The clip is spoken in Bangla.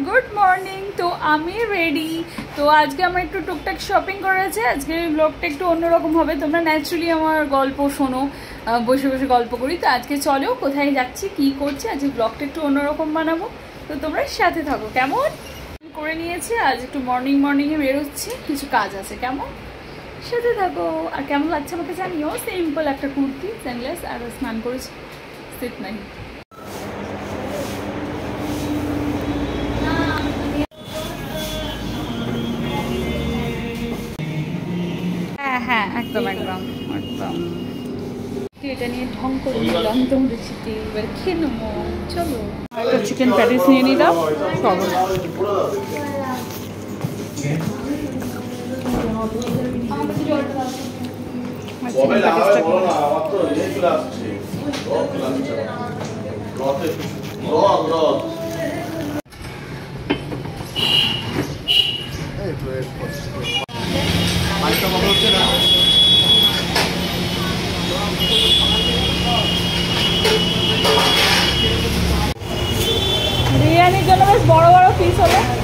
Good morning. তো আমি রেডি। তো আজকে আমার একটু টুকটাক শপিং করা আছে। আজকে ব্লগটা একটু অন্যরকম হবে। তোমরা ন্যাচারালি আমার গল্প শোনো, বসে বসে গল্প করি। তো আজকে চলো কোথায় যাচ্ছি কি করছি, আজকে ব্লগটা একটু অন্যরকম বানাবো। তো তোমরা সাথে থাকো। কেমন করে নিয়েছি, আজ একটু মর্নিংয়ে বেরোচ্ছি, কিছু কাজ আছে। কেমন সাথে থাকো। আর কেমন লাগছে আমাকে জানিও। সিম্পল একটা কুর্তি, স্যানগ্লাস আর স্নান করেছি, শীত নাই। হ্যাঁ একদম একদম একদম। এটা নিয়ে ঢং করে নিলাম তোমাদের সাথে, এবার খেয়ে নেবো। চলো একটা চিকেন প্যাটিস নিয়ে নিলাম। বিরিয়ানির জন্য বেশ বড় বড় পিস হলো।